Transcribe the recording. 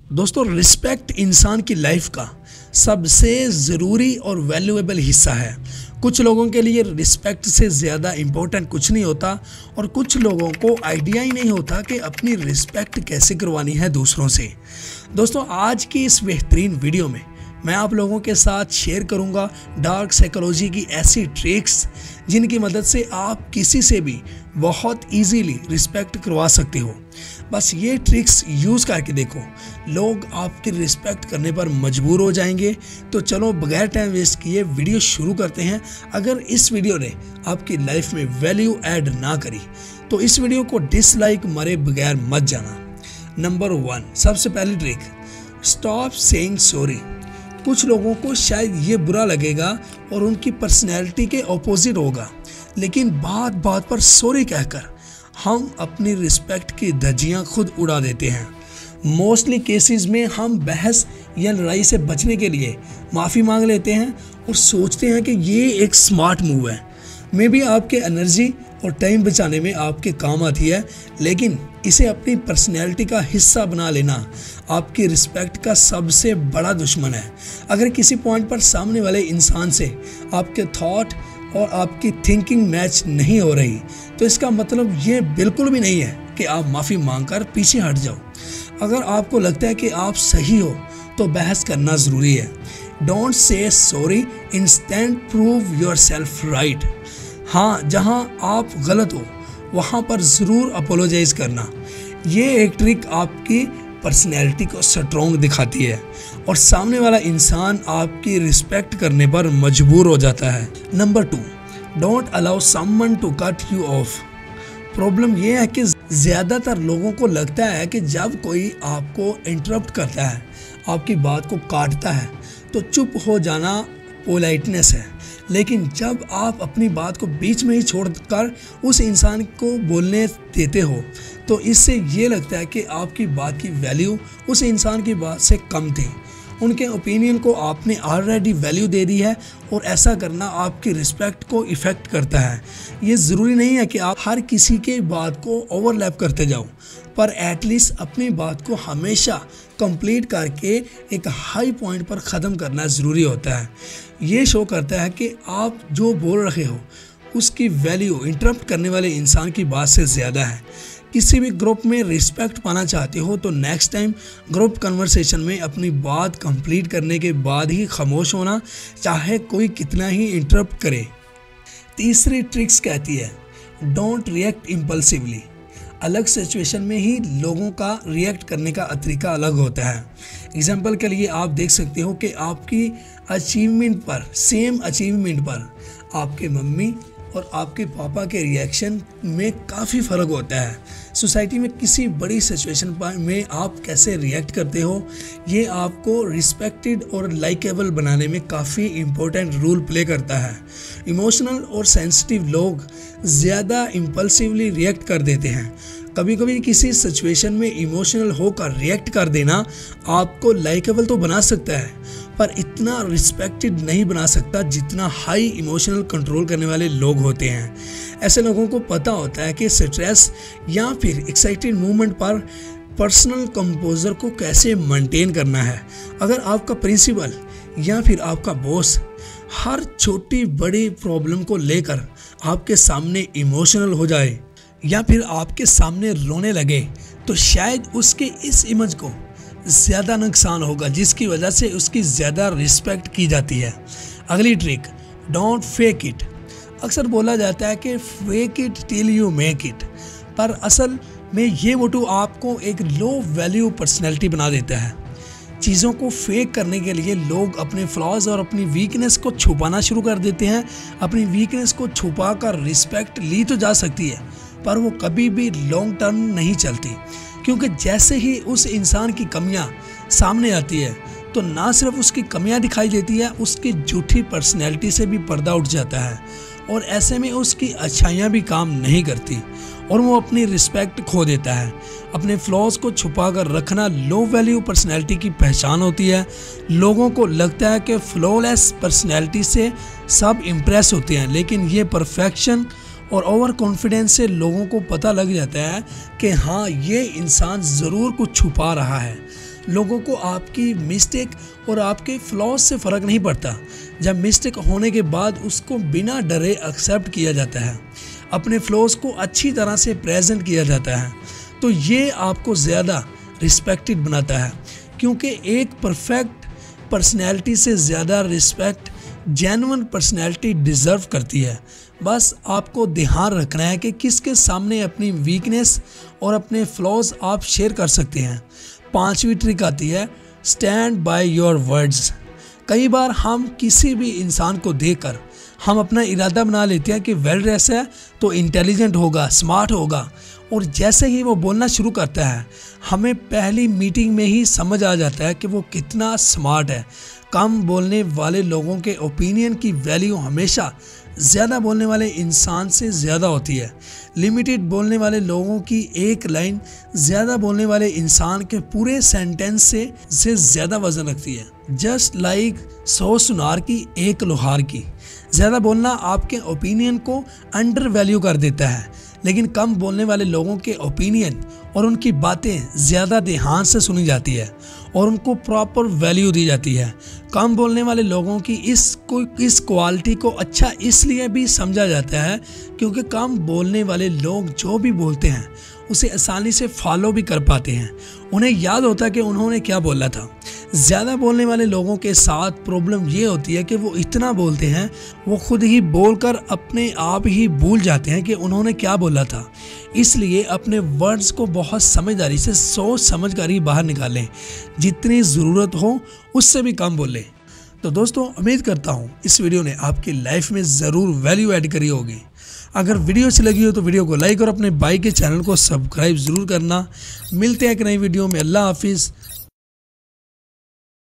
दोस्तों, रिस्पेक्ट इंसान की लाइफ का सबसे ज़रूरी और वैल्यूएबल हिस्सा है। कुछ लोगों के लिए रिस्पेक्ट से ज़्यादा इम्पोर्टेंट कुछ नहीं होता और कुछ लोगों को आइडिया ही नहीं होता कि अपनी रिस्पेक्ट कैसे करवानी है दूसरों से। दोस्तों, आज की इस बेहतरीन वीडियो में मैं आप लोगों के साथ शेयर करूंगा डार्क साइकोलॉजी की ऐसी ट्रिक्स जिनकी मदद से आप किसी से भी बहुत इजीली रिस्पेक्ट करवा सकते हो। बस ये ट्रिक्स यूज़ करके देखो, लोग आपकी रिस्पेक्ट करने पर मजबूर हो जाएंगे। तो चलो बगैर टाइम वेस्ट किए वीडियो शुरू करते हैं। अगर इस वीडियो ने आपकी लाइफ में वैल्यू ऐड ना करी तो इस वीडियो को डिसलाइक मरे बगैर मत जाना। नंबर 1, सबसे पहली ट्रिक, स्टॉप सेइंग सॉरी। कुछ लोगों को शायद ये बुरा लगेगा और उनकी पर्सनैलिटी के ऑपोजिट होगा, लेकिन बात बात पर सॉरी कहकर हम अपनी रिस्पेक्ट की धज्जियां खुद उड़ा देते हैं। मोस्टली केसेस में हम बहस या लड़ाई से बचने के लिए माफ़ी मांग लेते हैं और सोचते हैं कि ये एक स्मार्ट मूव है, मे बी आपके एनर्जी और टाइम बचाने में आपके काम आती है, लेकिन इसे अपनी पर्सनैलिटी का हिस्सा बना लेना आपकी रिस्पेक्ट का सबसे बड़ा दुश्मन है। अगर किसी पॉइंट पर सामने वाले इंसान से आपके थॉट और आपकी थिंकिंग मैच नहीं हो रही तो इसका मतलब ये बिल्कुल भी नहीं है कि आप माफ़ी मांगकर पीछे हट जाओ। अगर आपको लगता है कि आप सही हो तो बहस करना ज़रूरी है। Don't say sorry, instant prove your self right. हाँ, जहाँ आप गलत हो वहाँ पर ज़रूर अपोलोजाइज करना। ये एक ट्रिक आपकी पर्सनैलिटी को स्ट्रॉन्ग दिखाती है और सामने वाला इंसान आपकी रिस्पेक्ट करने पर मजबूर हो जाता है। Number 2, don't allow someone to cut you off. Problem यह है कि ज़्यादातर लोगों को लगता है कि जब कोई आपको इंटरप्ट करता है, आपकी बात को काटता है, तो चुप हो जाना पोलाइटनेस है। लेकिन जब आप अपनी बात को बीच में ही छोड़कर उस इंसान को बोलने देते हो तो इससे ये लगता है कि आपकी बात की वैल्यू उस इंसान की बात से कम थी। उनके ओपिनियन को आपने ऑलरेडी वैल्यू दे दी है और ऐसा करना आपकी रिस्पेक्ट को इफ़ेक्ट करता है। ये ज़रूरी नहीं है कि आप हर किसी के बात को ओवरलैप करते जाओ, पर एटलीस्ट अपनी बात को हमेशा कंप्लीट करके एक हाई पॉइंट पर ख़त्म करना ज़रूरी होता है। ये शो करता है कि आप जो बोल रहे हो उसकी वैल्यू इंटरप्ट करने वाले इंसान की बात से ज़्यादा है। किसी भी ग्रुप में रिस्पेक्ट पाना चाहते हो तो नेक्स्ट टाइम ग्रुप कन्वर्सेशन में अपनी बात कंप्लीट करने के बाद ही खामोश होना, चाहे कोई कितना ही इंटरप्ट करे। तीसरी ट्रिक्स कहती है, डोंट रिएक्ट इम्पल्सिवली। अलग सिचुएशन में ही लोगों का रिएक्ट करने का तरीका अलग होता है। एग्जाम्पल के लिए आप देख सकते हो कि आपकी अचीवमेंट पर, सेम अचीवमेंट पर आपके मम्मी और आपके पापा के रिएक्शन में काफ़ी फ़र्क होता है। सोसाइटी में किसी बड़ी सिचुएशन में आप कैसे रिएक्ट करते हो, ये आपको रिस्पेक्टेड और लाइकेबल बनाने में काफ़ी इम्पोर्टेंट रोल प्ले करता है। इमोशनल और सेंसिटिव लोग ज़्यादा इम्पल्सिवली रिएक्ट कर देते हैं। कभी कभी किसी सिचुएशन में इमोशनल होकर रिएक्ट कर देना आपको लाइकेबल तो बना सकता है, पर इतना रिस्पेक्टेड नहीं बना सकता जितना हाई इमोशनल कंट्रोल करने वाले लोग होते हैं। ऐसे लोगों को पता होता है कि स्ट्रेस या फिर एक्साइटेड मूवमेंट पर पर्सनल कंपोजर को कैसे मेंटेन करना है। अगर आपका प्रिंसिपल या फिर आपका बॉस हर छोटी बड़ी प्रॉब्लम को लेकर आपके सामने इमोशनल हो जाए या फिर आपके सामने रोने लगे तो शायद उसके इस इमेज को ज़्यादा नुकसान होगा, जिसकी वजह से उसकी ज़्यादा रिस्पेक्ट की जाती है। अगली ट्रिक, डोंट फेक इट। अक्सर बोला जाता है कि fake it till you make it, पर असल में ये मोटो आपको एक लो वैल्यू पर्सनैलिटी बना देता है। चीज़ों को फेक करने के लिए लोग अपने फ्लॉज और अपनी वीकनेस को छुपाना शुरू कर देते हैं। अपनी वीकनेस को छुपा कर रिस्पेक्ट ली तो जा सकती है, पर वो कभी भी लॉन्ग टर्म नहीं चलती, क्योंकि जैसे ही उस इंसान की कमियां सामने आती है तो ना सिर्फ उसकी कमियां दिखाई देती है, उसकी झूठी पर्सनैलिटी से भी पर्दा उठ जाता है और ऐसे में उसकी अच्छाइयां भी काम नहीं करती और वो अपनी रिस्पेक्ट खो देता है। अपने फ्लॉज को छुपा कर रखना लो वैल्यू पर्सनैलिटी की पहचान होती है। लोगों को लगता है कि फ्लॉलेस पर्सनैलिटी से सब इम्प्रेस होते हैं, लेकिन ये परफेक्शन और ओवर कॉन्फिडेंस से लोगों को पता लग जाता है कि हाँ, ये इंसान ज़रूर कुछ छुपा रहा है। लोगों को आपकी मिस्टेक और आपके फ्लॉज से फ़र्क नहीं पड़ता। जब मिस्टेक होने के बाद उसको बिना डरे एक्सेप्ट किया जाता है, अपने फ्लॉज को अच्छी तरह से प्रेजेंट किया जाता है, तो ये आपको ज़्यादा रिस्पेक्टेड बनाता है। क्योंकि एक परफेक्ट पर्सनैलिटी से ज़्यादा रिस्पेक्ट जेन्युइन पर्सनैलिटी डिज़र्व करती है। बस आपको ध्यान रखना है कि किसके सामने अपनी वीकनेस और अपने फ्लॉज आप शेयर कर सकते हैं। 5वीं ट्रिक आती है स्टैंड बाय योर वर्ड्स। कई बार हम किसी भी इंसान को देखकर हम अपना इरादा बना लेते हैं कि वेल ड्रेस है तो इंटेलिजेंट होगा, स्मार्ट होगा, और जैसे ही वो बोलना शुरू करता है हमें पहली मीटिंग में ही समझ आ जाता है कि वो कितना स्मार्ट है। कम बोलने वाले लोगों के ओपिनियन की वैल्यू हमेशा ज़्यादा बोलने वाले इंसान से ज़्यादा होती है। लिमिटेड बोलने वाले लोगों की एक लाइन ज़्यादा बोलने वाले इंसान के पूरे सेंटेंस से ज़्यादा वजन रखती है। जस्ट लाइक 100 सुनार की एक लोहार की। ज़्यादा बोलना आपके ओपिनियन को अंडर वैल्यू कर देता है, लेकिन कम बोलने वाले लोगों के ओपिनियन और उनकी बातें ज़्यादा ध्यान से सुनी जाती है और उनको प्रॉपर वैल्यू दी जाती है। कम बोलने वाले लोगों की इस क्वालिटी को अच्छा इसलिए भी समझा जाता है क्योंकि कम बोलने वाले लोग जो भी बोलते हैं उसे आसानी से फॉलो भी कर पाते हैं। उन्हें याद होता है कि उन्होंने क्या बोला था। ज़्यादा बोलने वाले लोगों के साथ प्रॉब्लम ये होती है कि वो इतना बोलते हैं वो खुद ही बोलकर अपने आप ही भूल जाते हैं कि उन्होंने क्या बोला था। इसलिए अपने वर्ड्स को बहुत समझदारी से सोच समझ कर ही बाहर निकालें। जितनी ज़रूरत हो उससे भी कम बोलें। तो दोस्तों, उम्मीद करता हूँ इस वीडियो ने आपकी लाइफ में ज़रूर वैल्यू ऐड करी होगी। अगर वीडियो अच्छी लगी हो तो वीडियो को लाइक और अपने भाई के चैनल को सब्सक्राइब ज़रूर करना। मिलते हैं एक नई वीडियो में। अल्लाह हाफिज़।